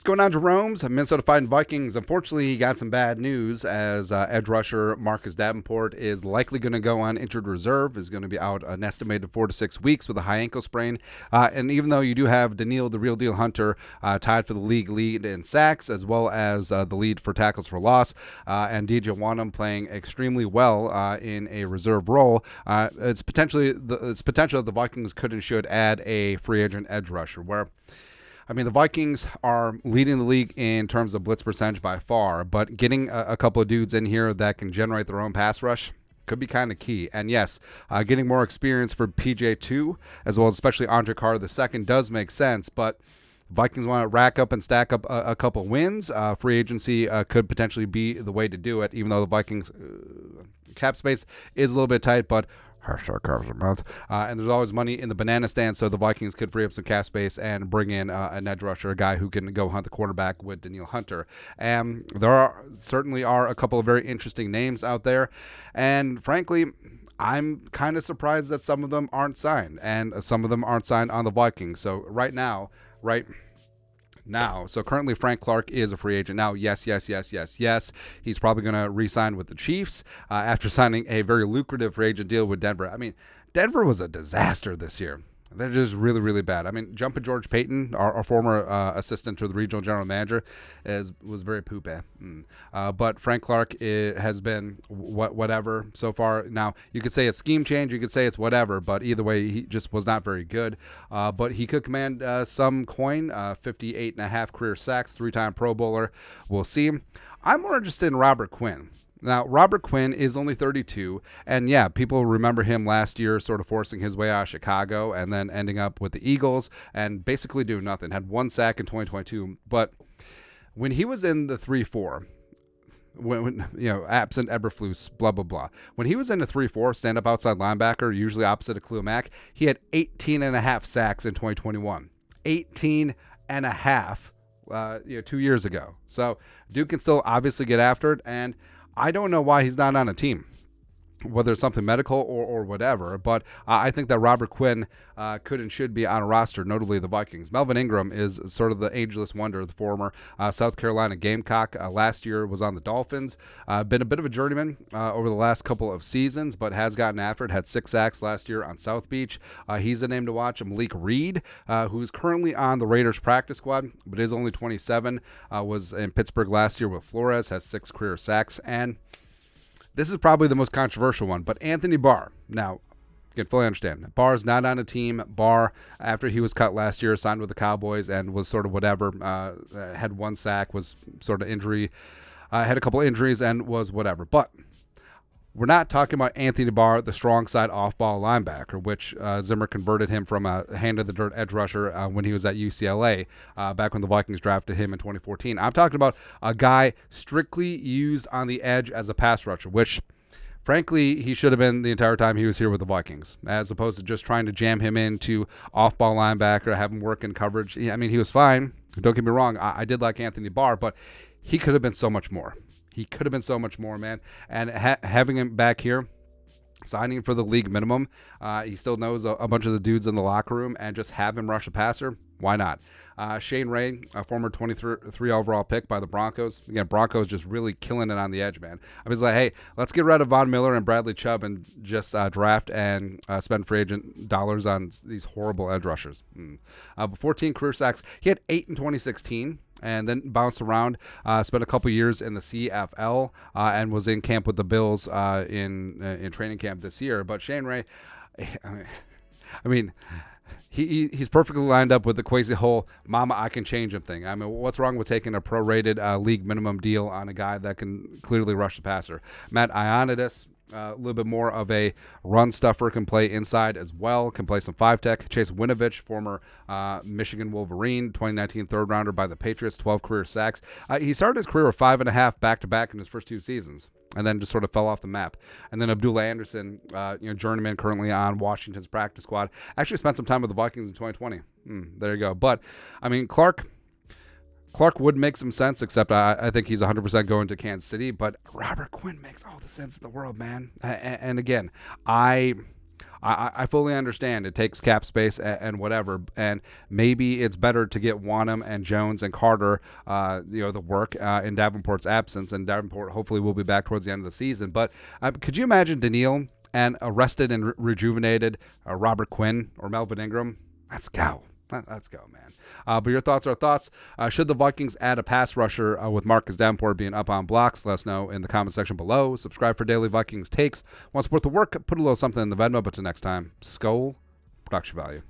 going on, Jerome's? Minnesota Vikings. Unfortunately, he got some bad news as edge rusher Marcus Davenport is likely going to go on injured reserve, is going to be out an estimated 4 to 6 weeks with a high ankle sprain. And even though you do have Daniil, the real deal Hunter, tied for the league lead in sacks, as well as the lead for tackles for loss, and DJ Wanham playing extremely well in a reserve role, it's potential that the Vikings could and should add a free agent edge rusher, where the Vikings are leading the league in terms of blitz percentage by far, but getting a couple of dudes in here that can generate their own pass rush could be kind of key. And yes, getting more experience for PJ2, as well as especially Andre Carter II, does make sense, but Vikings want to rack up and stack up a couple wins. Free agency could potentially be the way to do it, even though the Vikings cap space is a little bit tight, but and there's always money in the banana stand, so the Vikings could free up some cap space and bring in an edge rusher, a guy who can go hunt the quarterback with Daniil Hunter. And there certainly are a couple of very interesting names out there, and frankly, I'm kind of surprised that some of them aren't signed, and some of them aren't signed on the Vikings. So so currently Frank Clark is a free agent. Now, yes, he's probably going to re-sign with the Chiefs after signing a very lucrative free agent deal with Denver. Denver was a disaster this year. They're just really, really bad. Jumping George Payton, our former assistant to the regional general manager, was very poopy. But Frank Clark has been whatever so far. Now, you could say it's scheme change, you could say it's whatever, but either way, he just was not very good. But he could command some coin, 58.5 career sacks, 3-time Pro Bowler. We'll see. I'm more interested in Robert Quinn. Now, Robert Quinn is only 32, and yeah, people remember him last year sort of forcing his way out of Chicago and then ending up with the Eagles and basically doing nothing. Had 1 sack in 2022, but when he was in the 3-4, when absent Eberflus, blah, blah, blah. When he was in the 3-4, stand-up outside linebacker, usually opposite of Khalil Mack, he had 18.5 sacks in 2021. 18.5, 2 years ago. So Duke can still obviously get after it, and I don't know why he's not on a team, whether it's something medical or whatever, but I think that Robert Quinn could and should be on a roster, notably the Vikings. Melvin Ingram is sort of the ageless wonder, the former South Carolina Gamecock. Last year was on the Dolphins. Been a bit of a journeyman over the last couple of seasons, but has gotten after it. Had 6 sacks last year on South Beach. He's a name to watch. Malik Reed, who's currently on the Raiders practice squad, but is only 27, was in Pittsburgh last year with Flores, has 6 career sacks, and this is probably the most controversial one, but Anthony Barr. Now, you can fully understand. Barr's not on a team. Barr, after he was cut last year, signed with the Cowboys and was sort of whatever, had 1 sack, was sort of injury, had a couple injuries and was whatever. But we're not talking about Anthony Barr, the strong side off-ball linebacker, which Zimmer converted him from a hand-in-the-dirt edge rusher when he was at UCLA, back when the Vikings drafted him in 2014. I'm talking about a guy strictly used on the edge as a pass rusher, which, frankly, he should have been the entire time he was here with the Vikings, as opposed to just trying to jam him into off-ball linebacker, have him work in coverage. He was fine. Don't get me wrong. I did like Anthony Barr, but he could have been so much more. He could have been so much more, man. And having him back here, signing for the league minimum, he still knows a bunch of the dudes in the locker room, and just have him rush a passer, why not? Shane Ray, a former 23 overall pick by the Broncos. Again, Broncos just really killing it on the edge, man. I was like, hey, let's get rid of Von Miller and Bradley Chubb and just draft and spend free agent dollars on these horrible edge rushers. 14 career sacks. He had 8 in 2016. And then bounced around, spent a couple years in the CFL, and was in camp with the Bills in training camp this year. But Shane Ray, he's perfectly lined up with the Kwesi whole "Mama, I can change him" thing. What's wrong with taking a prorated league minimum deal on a guy that can clearly rush the passer? Matt Ioannidis, a little bit more of a run stuffer, can play inside as well, can play some 5-tech. Chase Winovich, former Michigan Wolverine, 2019 third rounder by the Patriots, 12 career sacks. He started his career with 5.5 back-to-back in his first 2 seasons, and then just sort of fell off the map. And then Abdullah Anderson, journeyman currently on Washington's practice squad, actually spent some time with the Vikings in 2020. There you go. But, Clark would make some sense, except I think he's 100% going to Kansas City. But Robert Quinn makes all the sense in the world, man. And again, I fully understand it takes cap space and whatever, and maybe it's better to get Wanham and Jones and Carter, the work in Davenport's absence, and Davenport hopefully will be back towards the end of the season. But could you imagine Daniil and a rested and rejuvenated Robert Quinn or Melvin Ingram? Let's go. Let's go, man. But your thoughts are thoughts. Should the Vikings add a pass rusher with Marcus Davenport being up on blocks? Let us know in the comment section below. Subscribe for daily Vikings takes. Want to support the work? Put a little something in the Venmo. But till next time, Skol, production value.